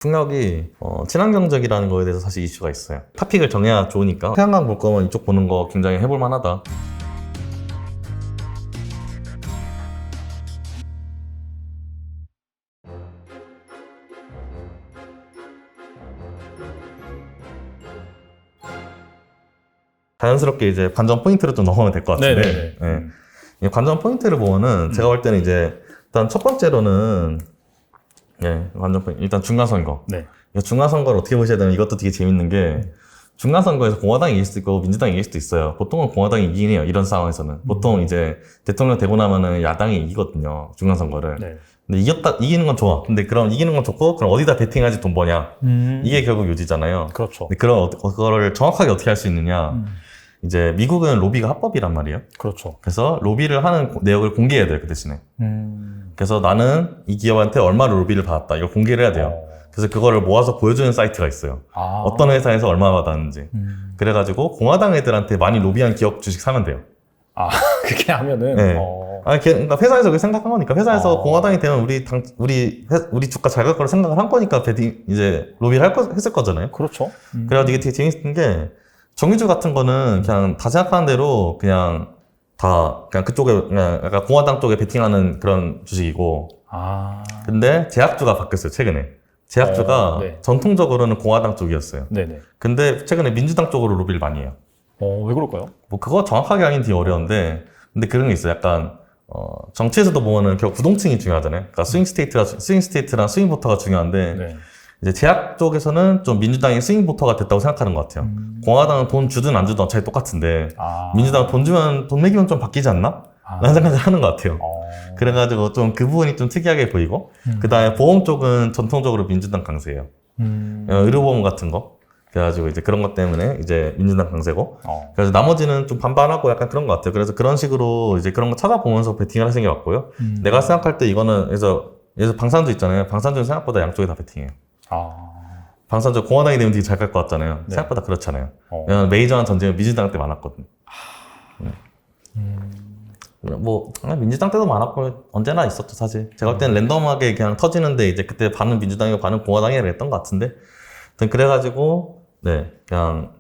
풍력이 친환경적이라는 거에 대해서 사실 이슈가 있어요. 토픽을 정해야 좋으니까 태양광 볼 거면 이쪽 보는 거 굉장히 해볼 만하다. 자연스럽게 이제 관전 포인트로 좀 넘어가면 될 것 같은데, 이 관전 포인트를 보면은 제가 볼 때는 이제 일단 첫 번째로는 관전 포인트 일단 중간선거. 이 중간선거를 어떻게 보셔야 되면 이것도 되게 재밌는 게 중간선거에서 공화당이 이길 수도 있고 민주당이 이길 수도 있어요. 보통은 공화당이 이기긴 해요. 이런 상황에서는 보통 이제 대통령 되고 나면은 야당이 이기거든요. 중간선거를. 근데 이기는 건 좋아. 근데 그럼 이기는 건 좋고, 그럼 어디다 베팅하지 돈 버냐? 이게 결국 요지잖아요. 그렇죠. 근데 그거를 정확하게 어떻게 할 수 있느냐? 이제 미국은 로비가 합법이란 말이에요. 그렇죠. 그래서 로비를 하는 내역을 공개해야 돼요, 그 대신에. 그래서 나는 이 기업한테 얼마를 로비를 받았다. 이걸 공개를 해야 돼요. 그래서 그거를 모아서 보여주는 사이트가 있어요. 어떤 회사에서 얼마 받았는지. 그래가지고 공화당 애들한테 많이 로비한 기업 주식 사면 돼요. 그렇게 하면은. 그러니까 회사에서 그렇게 생각한 거니까, 회사에서 공화당이 되면 우리 주가 잘 갈 거를 생각을 한 거니까 이제 로비를 했을 거잖아요. 그렇죠. 그래가지고 이게 되게 재밌는 게, 정유주 같은 거는 그냥 다 생각하는 대로 그냥 그쪽에, 그냥 약간 공화당 쪽에 베팅하는 그런 주식이고. 근데 제약주가 바뀌었어요, 최근에. 제약주가 전통적으로는 공화당 쪽이었어요. 근데 최근에 민주당 쪽으로 로비를 많이 해요. 왜 그럴까요? 뭐 그거 정확하게 하긴 되게 어려운데, 근데 그런 게 있어요. 약간 정치에서도 보면은 결국 구동층이 중요하잖아요. 그러니까 스윙 스테이트랑 스윙 보터가 중요한데, 이제 제약 쪽에서는 좀 민주당이 스윙 보터가 됐다고 생각하는 것 같아요. 공화당은 돈 주든 안 주든 어차피 똑같은데, 민주당은 돈 매기면 좀 바뀌지 않나? 라는 생각을 하는 것 같아요. 그래가지고 좀 그 부분이 좀 특이하게 보이고, 그 다음에 보험 쪽은 전통적으로 민주당 강세예요. 의료보험 같은 거. 그래가지고 이제 그런 것 때문에 이제 민주당 강세고, 그래서 나머지는 좀 반반하고 약간 그런 것 같아요. 그래서 그런 식으로 이제 그런 거 찾아보면서 베팅을 하시는 게 맞고요. 내가 생각할 때 이거는, 그래서 방산주 있잖아요. 방산주는 생각보다 양쪽에 다 베팅해요. 방산주 공화당이 되면 되게 잘 갈 것 같잖아요. 생각보다 그렇잖아요. 왜냐면 메이저한 전쟁은 민주당 때 많았거든요. 뭐 민주당 때도 많았고 언제나 있었죠, 사실. 제가 볼 때는 랜덤하게 그냥 터지는데, 이제 그때 반은 민주당이고 반은 공화당이라 했던 것 같은데, 그래가지고 그냥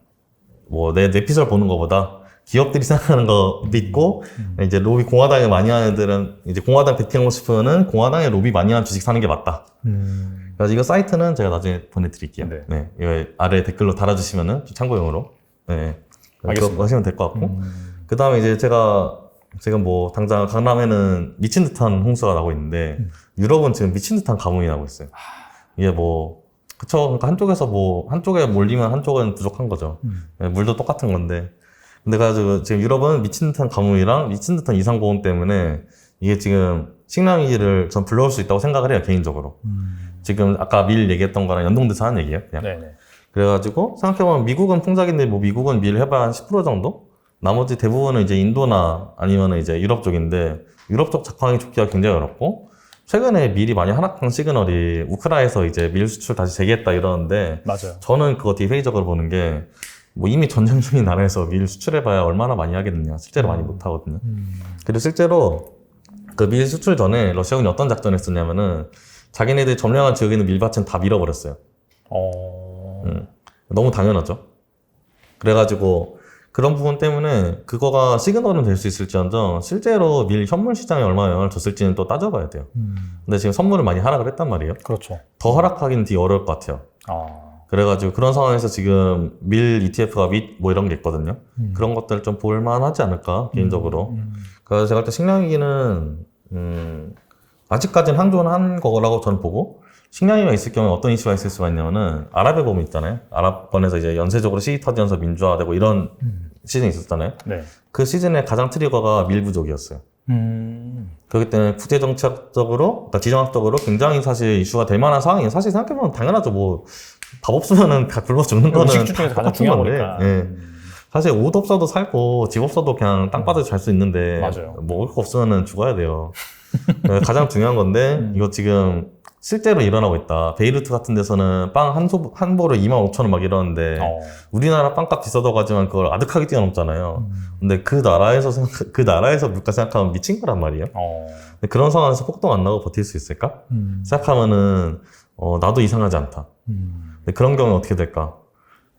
뭐 내 뇌피셜 보는 것보다 기업들이 생각하는 거 믿고, 이제 로비 공화당에 많이 하는 애들은 이제 공화당 베팅하고 싶으면은 공화당에 로비 많이 하는 주식 사는 게 맞다. 그래서 이거 사이트는 제가 나중에 보내드릴게요. 이거 아래 댓글로 달아주시면은 좀 참고용으로 그거 하시면 될 것 같고, 그 다음에 이제 제가 지금 뭐 당장 강남에는 미친 듯한 홍수가 나고 있는데, 유럽은 지금 미친 듯한 가뭄이 나고 있어요. 이게 뭐 그쵸. 그러니까 한쪽에 몰리면 한쪽은 부족한 거죠. 물도 똑같은 건데. 근데 가지고 지금 유럽은 미친 듯한 가뭄이랑 미친 듯한 이상고온 때문에 이게 지금 식량위기를 전 불러올 수 있다고 생각을 해요, 개인적으로. 지금 아까 밀 얘기했던 거랑 연동돼서 하는 얘기예요, 그냥. 그래가지고 생각해보면 미국은 풍작인데, 뭐 미국은 밀 해봐야 한 10% 정도? 나머지 대부분은 이제 인도나 아니면 이제 유럽 쪽인데, 유럽 쪽 작황이 좋기가 굉장히 어렵고, 최근에 밀이 많이 하락한 시그널이 우크라이나에서 이제 밀 수출 다시 재개했다 이러는데, 저는 그거 되게 회의적으로 보는 게, 뭐 이미 전쟁 중인 나라에서 밀 수출해봐야 얼마나 많이 하겠느냐. 실제로 많이 못 하거든요. 그리고 실제로 그 밀 수출 전에 러시아군이 어떤 작전을 했었냐면은, 자기네들 점령한 지역에 있는 밀밭은 다 밀어버렸어요. 너무 당연하죠. 그래가지고 그런 부분 때문에 그거가 시그널은 될 수 있을지언정, 실제로 밀 현물 시장에 얼마나 영향을 줬을지는 또 따져봐야 돼요. 근데 지금 선물을 많이 하락을 했단 말이에요. 더 하락하기는 되게 어려울 것 같아요. 그래가지고 그런 상황에서 지금 밀 ETF가 뭐 이런 게 있거든요. 그런 것들 좀 볼만 하지 않을까, 개인적으로. 그래서 제가 볼 때 식량위기는 아직까지는 항존한 거라고 저는 보고, 식량위기가 있을 경우에 어떤 이슈가 있을 수가 있냐면은, 아랍에 보면 있잖아요. 아랍권에서 이제 연쇄적으로 시기 터지면서 민주화되고 이런 시즌이 있었잖아요. 그 시즌의 가장 트리거가 밀 부족이었어요. 그렇기 때문에 국제정책적으로, 그러니까 지정학적으로 굉장히 사실 이슈가 될 만한 상황이에요. 사실 생각해보면 당연하죠. 뭐 밥 없으면은 다 굶어 죽는 거는 음식 중에서 가장 중요한 거니까. 사실 옷 없어도 살고 집 없어도 그냥 땅바닥에 잘 수 있는데, 먹을 거 없으면은 죽어야 돼요. 가장 중요한 건데, 이거 지금 실제로 일어나고 있다. 베이루트 같은 데서는 빵 한 보를 25,000원 막 이러는데, 우리나라 빵값 비싸다고 하지만 그걸 아득하게 뛰어넘잖아요. 근데 그 나라에서 물가 생각하면 미친 거란 말이에요. 근데 그런 상황에서 폭동 안 나고 버틸 수 있을까? 생각하면은 나도 이상하지 않다. 근데 그런 경우는 어떻게 될까?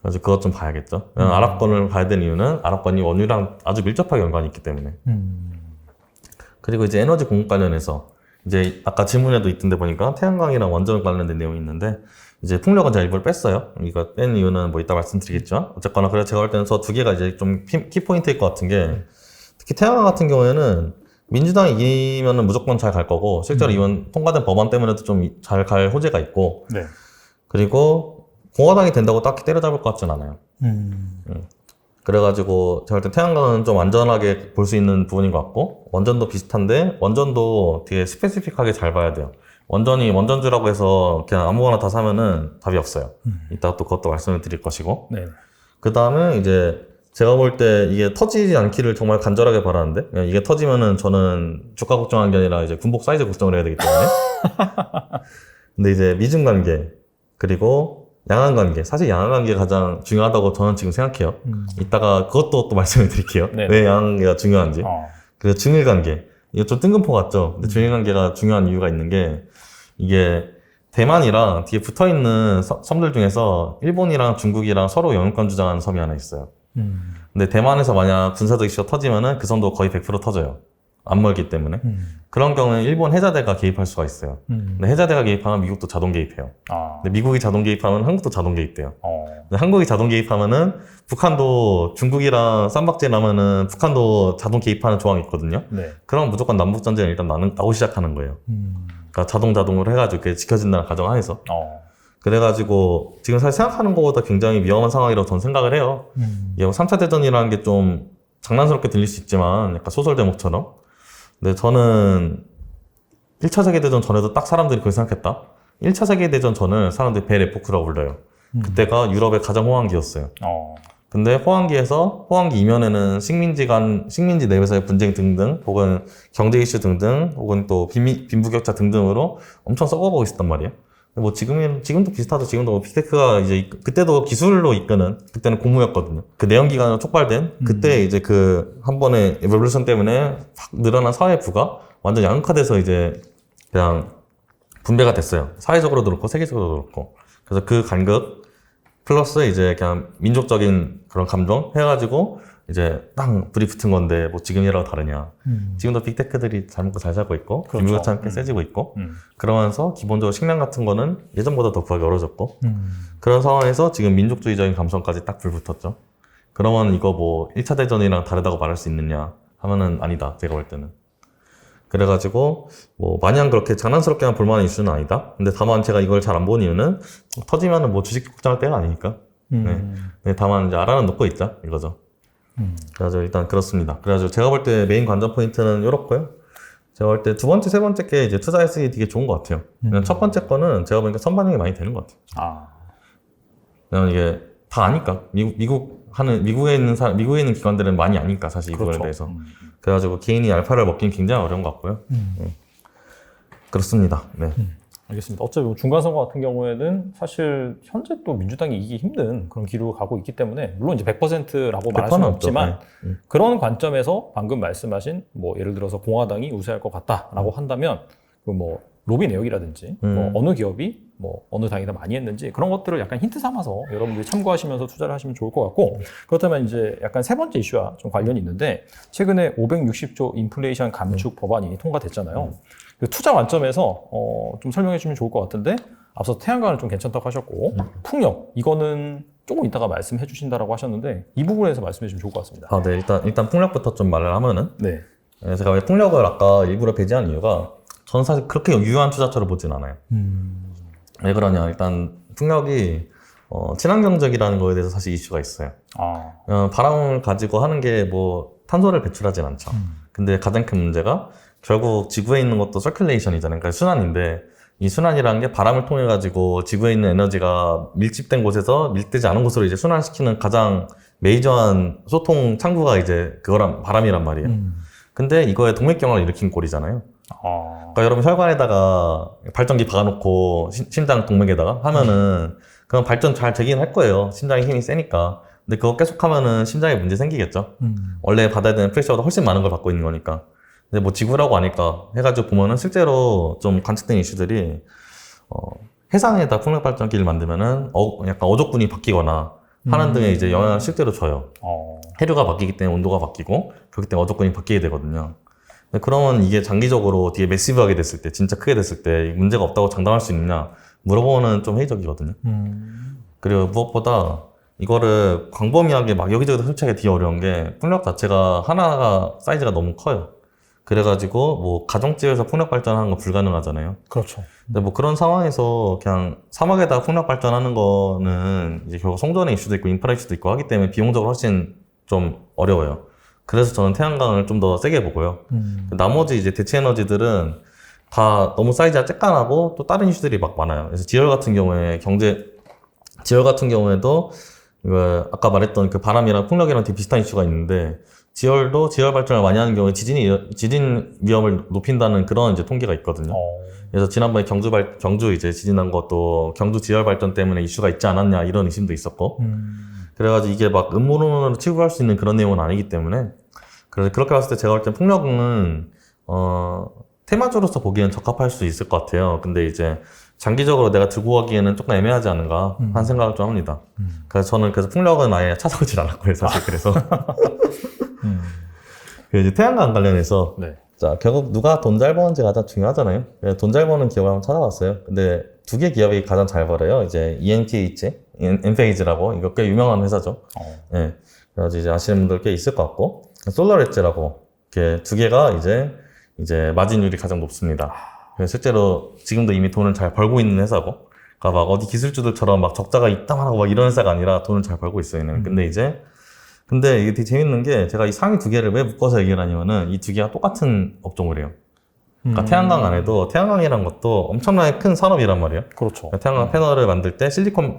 그래서 그것 좀 봐야겠죠. 아랍권을 봐야 되는 이유는 아랍권이 원유랑 아주 밀접하게 연관이 있기 때문에. 그리고 이제 에너지 공급 관련해서 이제 아까 질문에도 있던데 보니까 태양광이랑 원전 관련된 내용이 있는데 이제 풍력은 제가 일부러 뺐어요. 이거 뺀 이유는 뭐 이따 말씀드리겠죠. 어쨌거나 그래서 제가 볼 때는 저 두 개가 이제 좀 키포인트일 것 같은 게 특히 태양광 같은 경우에는 민주당이 이기면은 무조건 잘 갈 거고 실제로 이번 통과된 법안 때문에도 좀 잘 갈 호재가 있고 네. 그리고 공화당이 된다고 딱히 때려잡을 것 같진 않아요. 그래가지고 제가 볼 때 태양광은 좀 안전하게 볼 수 있는 부분인 것 같고 원전도 비슷한데 원전도 되게 스페시픽하게 잘 봐야 돼요. 원전주라고 해서 그냥 아무거나 다 사면은 답이 없어요. 이따 또 그것도 말씀을 드릴 것이고. 네. 그 다음에 이제 제가 볼 때 이게 터지지 않기를 정말 간절하게 바라는데 그냥 이게 터지면은 저는 주가 걱정한 게 아니라 이제 군복 사이즈 걱정을 해야 되기 때문에. 근데 이제 미중 관계 그리고 양안 관계 사실 양안 관계가 가장 중요하다고 저는 지금 생각해요. 이따가 그것도 또 말씀을 드릴게요. 네. 왜 양안 관계가 중요한지. 그래서 중일 관계 이거 좀 뜬금포 같죠? 근데 중일 관계가 중요한 이유가 있는 게 이게 대만이랑 뒤에 붙어있는 섬들 중에서 일본이랑 중국이랑 서로 영유권 주장하는 섬이 하나 있어요. 근데 대만에서 만약 군사적 이슈가 터지면은 그 섬도 거의 100% 터져요. 안 멀기 때문에. 그런 경우는 일본 해자대가 개입할 수가 있어요. 근데 해자대가 개입하면 미국도 자동 개입해요. 근데 미국이 자동 개입하면 한국도 자동 개입돼요. 근데 한국이 자동 개입하면은 북한도 중국이랑 쌈박질 나면은 북한도 자동 개입하는 조항이 있거든요. 네. 그럼 무조건 남북전쟁이 일단 나고 시작하는 거예요. 그러니까 자동으로 해가지고 그게 지켜진다는 가정하에서. 그래가지고 지금 사실 생각하는 것보다 굉장히 위험한 상황이라고 저는 생각을 해요. 이게 3차 대전이라는 게 좀 장난스럽게 들릴 수 있지만 약간 소설 제목처럼. 근데 저는 1차 세계대전 전에도 딱 사람들이 그걸 생각했다. 1차 세계대전 전을 사람들이 벨 에포크라고 불러요. 그때가 유럽의 가장 호황기였어요. 근데 호황기 이면에는 식민지 내에서의 분쟁 등등, 혹은 경제 이슈 등등, 혹은 또 빈부격차 등등으로 엄청 썩어가고 있었단 말이에요. 뭐 지금도 비슷하죠. 지금도 빅테크가 이제 그때도 기술로 이끄는 그때는 고무였거든요. 그 내연기관으로 촉발된 그때 이제 그 한 번의 에볼루션 때문에 확 늘어난 사회 부가 완전 양극화돼서 이제 그냥 분배가 됐어요. 사회적으로도 그렇고 세계적으로도 그렇고. 그래서 그 간극 플러스 이제 그냥 민족적인 그런 감정 해가지고 이제 땅 불이 붙은 건데 뭐 지금이라고 다르냐. 지금도 빅테크들이 잘 먹고 잘 살고 있고 그렇죠. 빈부격차는 꽤 세지고 있고 그러면서 기본적으로 식량 같은 거는 예전보다 더 구하기 어려졌고 그런 상황에서 지금 민족주의적인 감성까지 딱 불붙었죠. 그러면 이거 뭐 1차 대전이랑 다르다고 말할 수 있느냐 하면은 아니다. 제가 볼 때는. 그래가지고 뭐 마냥 그렇게 장난스럽게만 볼만한 이슈는 아니다. 근데 다만 제가 이걸 잘 안 본 이유는 터지면은 뭐 주식 걱정할 때가 아니니까. 네, 다만 이제 알아는 놓고 있자 이거죠. 그래가지고 일단 그렇습니다. 그래가지고 제가 볼 때 메인 관전 포인트는 이렇고요. 제가 볼 때 두 번째, 세 번째 게 이제 투자했으기 되게 좋은 것 같아요. 그냥 첫 번째 거는 제가 보니까 선반영이 많이 되는 것 같아요. 그냥 이게 다 아니까 미국에 있는 기관들은 많이 아니까 사실 이거에 그렇죠. 대해서. 그래가지고 개인이 알파를 먹기는 굉장히 어려운 것 같고요. 그렇습니다. 네. 알겠습니다. 어차피 중간선거 같은 경우에는 사실 현재 또 민주당이 이기기 힘든 그런 기류로 가고 있기 때문에 물론 이제 100%라고 말할 수는 없지만 그런 관점에서 방금 말씀하신 뭐 예를 들어서 공화당이 우세할 것 같다라고 한다면 그 뭐 로비 내역이라든지 뭐 어느 기업이 뭐 어느 당이 더 많이 했는지 그런 것들을 약간 힌트 삼아서 여러분들이 참고하시면서 투자를 하시면 좋을 것 같고 그렇다면 이제 약간 세 번째 이슈와 좀 관련이 있는데 최근에 560조 인플레이션 감축 법안이 통과됐잖아요. 그 투자 관점에서 좀 설명해 주면 좋을 것 같은데 앞서 태양광을 좀 괜찮다고 하셨고 풍력 이거는 조금 이따가 말씀해 주신다라고 하셨는데 이 부분에서 말씀해 주시면 좋을 것 같습니다. 네. 일단 풍력부터 좀 말을 하면은 네. 제가 왜 풍력을 아까 일부러 배제한 이유가 저는 사실 그렇게 유효한 투자처럼 보진 않아요. 왜 그러냐 일단 풍력이 친환경적이라는 거에 대해서 사실 이슈가 있어요. 바람을 가지고 하는 게 뭐 탄소를 배출하진 않죠. 근데 가장 큰 문제가 결국 지구에 있는 것도 서큘레이션이잖아요. 그러니까 순환인데 이 순환이라는 게 바람을 통해 가지고 지구에 있는 에너지가 밀집된 곳에서 밀되지 않은 곳으로 이제 순환시키는 가장 메이저한 소통 창구가 이제 그거란 바람이란 말이에요. 근데 이거에 동맥경화를 일으킨 꼴이잖아요. 그러니까 여러분 혈관에다가 발전기 박아놓고 심장 동맥에다가 하면은 그럼 발전 잘 되긴 할 거예요. 심장의 힘이 세니까. 근데 그거 계속 하면은 심장에 문제 생기겠죠. 원래 받아야 되는 프레셔보다 훨씬 많은 걸 받고 있는 거니까. 근데 뭐 지구라고 하니까 해가지고 보면은 실제로 좀 관측된 이슈들이 해상에다 풍력 발전기를 만들면은 약간 어족분이 바뀌거나 하는 등의 이제 영향을 실제로 줘요. 해류가 바뀌기 때문에 온도가 바뀌고 그렇기 때문에 어족분이 바뀌게 되거든요. 근데 그러면 이게 장기적으로 되게 매시브하게 됐을 때, 진짜 크게 됐을 때 문제가 없다고 장담할 수 있느냐 물어보는 좀 회의적이거든요. 그리고 무엇보다 이거를 광범위하게 막 여기저기서 설치하기 되게 어려운 게 풍력 자체가 하나가 사이즈가 너무 커요. 그래가지고 뭐 가정집에서 풍력 발전하는 건 불가능하잖아요. 그렇죠. 근데 뭐 그런 상황에서 그냥 사막에다가 풍력 발전하는 거는 이제 결국 송전의 이슈도 있고 인프라 이슈도 있고 하기 때문에 비용적으로 훨씬 좀 어려워요. 그래서 저는 태양광을 좀 더 세게 보고요. 나머지 이제 대체 에너지들은 다 너무 사이즈가 쬐깐하고 또 다른 이슈들이 막 많아요. 그래서 지열 같은 경우에도 이거 아까 말했던 그 바람이랑 풍력이랑 되게 비슷한 이슈가 있는데 지열 발전을 많이 하는 경우에 지진 위험을 높인다는 그런 이제 통계가 있거든요. 그래서 지난번에 경주 이제 지진한 것도 경주 지열 발전 때문에 이슈가 있지 않았냐 이런 의심도 있었고. 그래가지고 이게 막 음모론으로 치부할 수 있는 그런 내용은 아니기 때문에 그래서 그렇게 봤을 때 제가 볼 땐 풍력은 테마주로서 보기에는 적합할 수 있을 것 같아요. 근데 이제 장기적으로 내가 들고 가기에는 조금 애매하지 않은가 하는 생각을 좀 합니다. 그래서 저는 풍력은 아예 찾아보질 않았고요, 사실. 그래서 이제 태양광 관련해서 네. 자, 결국 누가 돈 잘 버는지 가장 중요하잖아요. 돈 잘 버는 기업을 한번 찾아봤어요. 근데 두 개 기업이 가장 잘 벌어요. 이제 ENPH, 엔페이즈라고 이거 꽤 유명한 회사죠. 네. 그래서 이제 아시는 분들 꽤 있을 것 같고, 솔라레츠라고 이렇게 두 개가 이제 마진율이 가장 높습니다. 그래서 실제로 지금도 이미 돈을 잘 벌고 있는 회사고, 그러니까 막 어디 기술주들처럼 막 적자가 있다만 하고 막 이런 회사가 아니라 돈을 잘 벌고 있어요. 얘는. 근데 이게 되게 재밌는 게 제가 이 상위 두 개를 왜 묶어서 얘기를 하냐면은 이 두 개가 똑같은 업종을 해요. 그러니까 태양광 안에도 태양광이란 것도 엄청나게 큰 산업이란 말이에요. 그렇죠. 그러니까 태양광 패널을 만들 때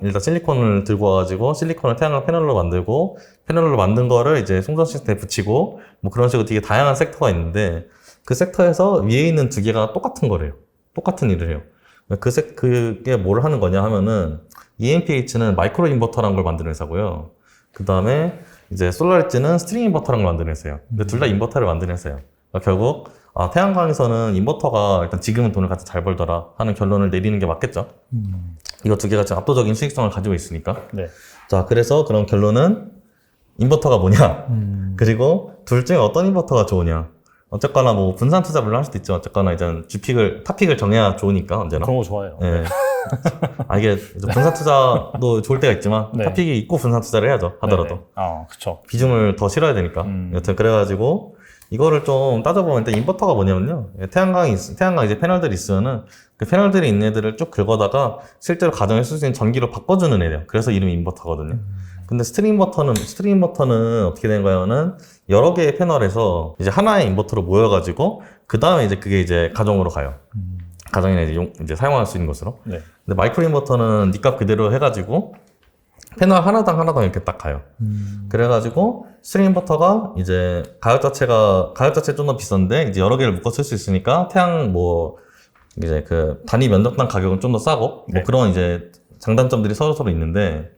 일단 실리콘을 들고 와가지고 실리콘을 태양광 패널로 만들고 패널로 만든 거를 이제 송전 시스템에 붙이고 뭐 그런 식으로 되게 다양한 섹터가 있는데 그 섹터에서 위에 있는 두 개가 똑같은 거래요. 똑같은 일을 해요. 그게 뭘 하는 거냐 하면은 ENPH는 마이크로 인버터라는 걸 만드는 회사고요. 그 다음에 이제 솔라리츠는 스트링 인버터라는 걸 만드는 회사예요. 근데 둘 다 인버터를 만드는 회사예요. 그러니까 결국 태양광에서는 인버터가 일단 지금은 돈을 가장 잘 벌더라 하는 결론을 내리는 게 맞겠죠. 이거 두 개가 지금 압도적인 수익성을 가지고 있으니까. 네. 자, 그래서 그런 결론은 인버터가 뭐냐, 그리고 둘 중에 어떤 인버터가 좋으냐. 어쨌거나 뭐 분산 투자 물론 할 수도 있죠. 어쨌거나 이제 탑픽을 정해야 좋으니까 언제나. 그런 거 좋아해요. 네. 이게 분산 투자도 좋을 때가 있지만 네. 탑픽이 있고 분산 투자를 해야죠. 하더라도. 그쵸. 비중을 더 실어야 되니까. 여튼 그래가지고 이거를 좀 따져보면 일단 인버터가 뭐냐면요. 태양광 이제 패널들이 있으면은 그 패널들이 있는 애들을 쭉 긁어다가 실제로 가정에 쓸 수 있는 전기로 바꿔주는 애래요. 그래서 이름이 인버터거든요. 근데 스트링 인버터는 어떻게 된 거냐면은 여러 개의 패널에서 이제 하나의 인버터로 모여가지고 그 다음에 이제 그게 이제 가정으로 가요. 가정이나 이제 사용할 수 있는 것으로. 네. 근데 마이크로 인버터는 니값 그대로 해가지고 패널 하나당 이렇게 딱 가요. 그래가지고 스트링 인버터가 이제 가격 자체 좀 더 비싼데 이제 여러 개를 묶어 쓸 수 있으니까 이제 그 단위 면적당 가격은 좀 더 싸고 네. 뭐 그런 이제 장단점들이 서로 있는데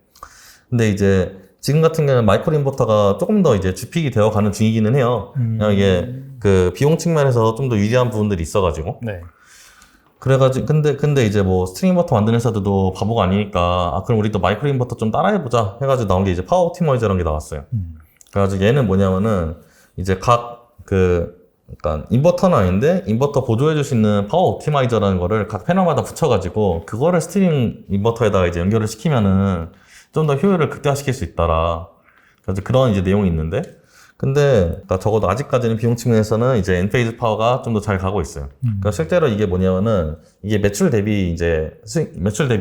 근데 이제 지금 같은 경우는 마이크로 인버터가 조금 더 이제 주픽이 되어 가는 중이기는 해요. 그냥 이게 그 비용 측면에서 좀 더 유리한 부분들이 있어가지고. 네. 그래가지고 근데 이제 뭐 스트링 인버터 만드는 회사들도 바보가 아니니까 그럼 우리도 마이크로 인버터 좀 따라해보자 해가지고 나온 게 이제 파워 옵티마이저라는 게 나왔어요. 그래가지고 얘는 뭐냐면은 이제 그러니까 인버터는 아닌데 인버터 보조해줄 수 있는 파워 옵티마이저라는 거를 각 패널마다 붙여가지고 그거를 스트링 인버터에다가 이제 연결을 시키면은 좀 더 효율을 극대화시킬 수 있다라. 그래서 그런 이제 내용이 있는데 근데 그러니까 적어도 아직까지는 비용 측면에서는 이제 엔페이즈 파워가 좀 더 잘 가고 있어요. 그러니까 실제로 이게 뭐냐면은 이게 매출 대비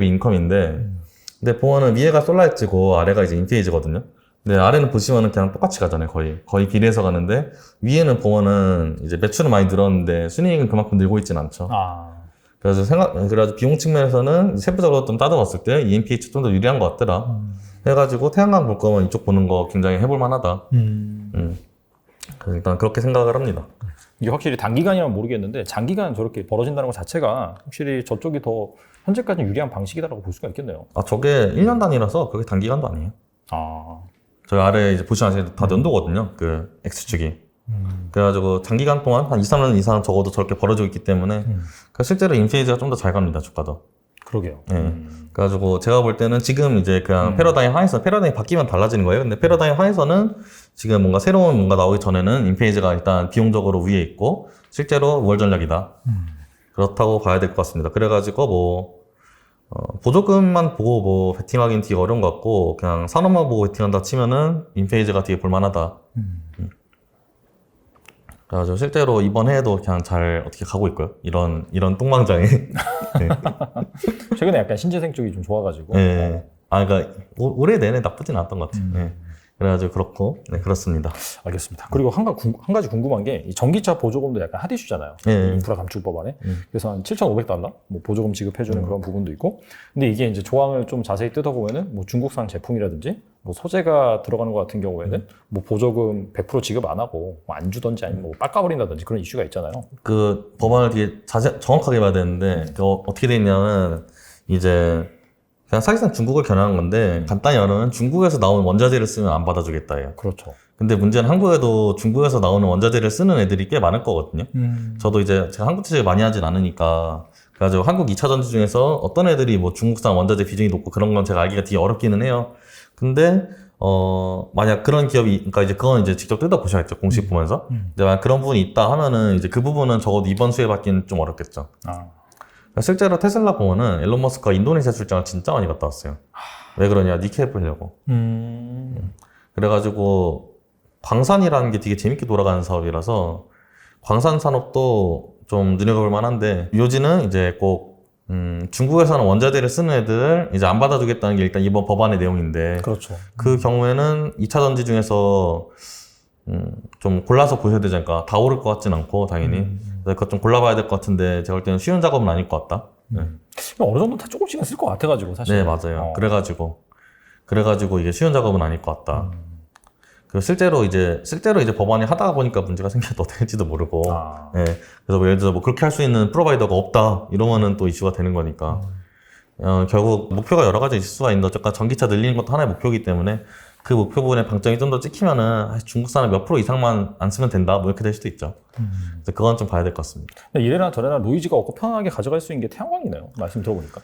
인컴인데 근데 보면은 위에가 솔라엣지고 아래가 이제 인페이즈거든요. 근데 아래는 보시면은 그냥 똑같이 가잖아요. 거의 비례해서 가는데 위에는 보면은 이제 매출은 많이 늘었는데 순이익은 그만큼 늘고 있진 않죠. 그래서 비용 측면에서는 세부적으로 좀 따져봤을 때 ENPH 좀 더 유리한 것 같더라. 해가지고 태양광 볼 거면 이쪽 보는 거 굉장히 해볼 만하다. 그래서 일단 그렇게 생각을 합니다. 이게 확실히 단기간이라면 모르겠는데 장기간 저렇게 벌어진다는 것 자체가 확실히 저쪽이 더 현재까지는 유리한 방식이다라고 볼 수가 있겠네요. 저게 1년 단위라서 그게 단기간도 아니에요. 저기 아래 이제 보시면 다 연도거든요. 그 X축이. 그래가지고 장기간 동안 한 2, 3년 이상 적어도 저렇게 벌어지고 있기 때문에 실제로 인페이즈가 좀 더 잘 갑니다. 주가도. 그러게요. 예. 그래가지고 제가 볼 때는 지금 이제 그냥 패러다임 하에서 패러다임이 바뀌면 달라지는 거예요. 근데 패러다임 하에서는 지금 뭔가 새로운 뭔가 나오기 전에는 인페이지가 일단 비용적으로 위에 있고 실제로 우월 전략이다. 그렇다고 봐야 될 것 같습니다. 그래가지고 뭐 보조금만 보고 뭐 베팅하기는 되게 어려운 것 같고 그냥 산업만 보고 베팅한다 치면은 인페이지가 되게 볼만하다. 그래가지고 실제로 이번 해에도 그냥 잘 어떻게 가고 있고요. 이런 똥망장에. 네. 최근에 약간 신재생 쪽이 좀 좋아가지고. 네. 아, 그러니까 올해 내내 나쁘진 않았던 것 같아요. 네. 그래가지고 그렇고, 네, 그렇습니다. 알겠습니다. 그리고 한 가지 궁금한 게 이 전기차 보조금도 약간 핫 이슈잖아요. 네. 인프라 감축 법안에. 그래서 한 7,500달러 뭐 보조금 지급해주는 그런 부분도 있고. 근데 이게 이제 조항을 좀 자세히 뜯어보면은 뭐 중국산 제품이라든지 뭐 소재가 들어가는 것 같은 경우에는 뭐 보조금 100% 지급 안 하고 뭐 안 주던지 아니면 뭐 깎아버린다든지 그런 이슈가 있잖아요. 그 법안을 되게 정확하게 봐야 되는데, 어떻게 돼 있냐면, 이제, 그냥 사실상 중국을 겨냥한 건데, 간단히 말하면 중국에서 나오는 원자재를 쓰면 안 받아주겠다예요. 그렇죠. 근데 문제는 한국에도 중국에서 나오는 원자재를 쓰는 애들이 꽤 많을 거거든요. 저도 이제 제가 한국 취재 많이 하진 않으니까, 그래가지고 한국 2차 전지 중에서 어떤 애들이 뭐 중국산 원자재 비중이 높고 그런 건 제가 알기가 되게 어렵기는 해요. 근데, 만약 그런 기업이, 그러니까 이제 그건 이제 직접 뜯어보셔야겠죠. 공식 보면서. 근데 만약 그런 부분이 있다 하면은 이제 그 부분은 적어도 이번 수에 받기는 좀 어렵겠죠. 실제로 테슬라 보면은 일론 머스크가 인도네시아 출장을 진짜 많이 갔다 왔어요. 왜 그러냐? 니켈 보려고. 그래가지고 광산이라는 게 되게 재밌게 돌아가는 사업이라서 광산 산업도 좀 눈여겨볼 만한데 묘지는 이제 꼭 중국에서는 원자재를 쓰는 애들 이제 안 받아주겠다는 게 일단 이번 법안의 내용인데 그렇죠. 그 경우에는 2차 전지 중에서 좀 골라서 보셔야 되지 않을까. 다 오를 것 같진 않고 당연히 그거 좀 골라봐야 될 것 같은데 제가 볼 때는 쉬운 작업은 아닐 것 같다. 어느 정도 다 조금씩은 쓸 것 같아가지고 사실. 네, 맞아요. 그래가지고 이게 쉬운 작업은 아닐 것 같다. 그리고 실제로 이제 법안이 하다가 보니까 문제가 생겨도 어떻게 될지도 모르고. 네. 그래서 뭐 예를 들어 뭐 그렇게 할 수 있는 프로바이더가 없다. 이러면은 또 이슈가 되는 거니까. 결국 목표가 여러 가지 있을 수가 있는데 어쨌든 전기차 늘리는 것도 하나의 목표이기 때문에 그 목표 부분에 방점이 좀 더 찍히면은 중국 산업 몇 프로 이상만 안 쓰면 된다. 뭐 이렇게 될 수도 있죠. 그래서 그건 좀 봐야 될 것 같습니다. 이래나 저래나 노이즈가 없고 편안하게 가져갈 수 있는 게 태양광이네요. 말씀 들어보니까.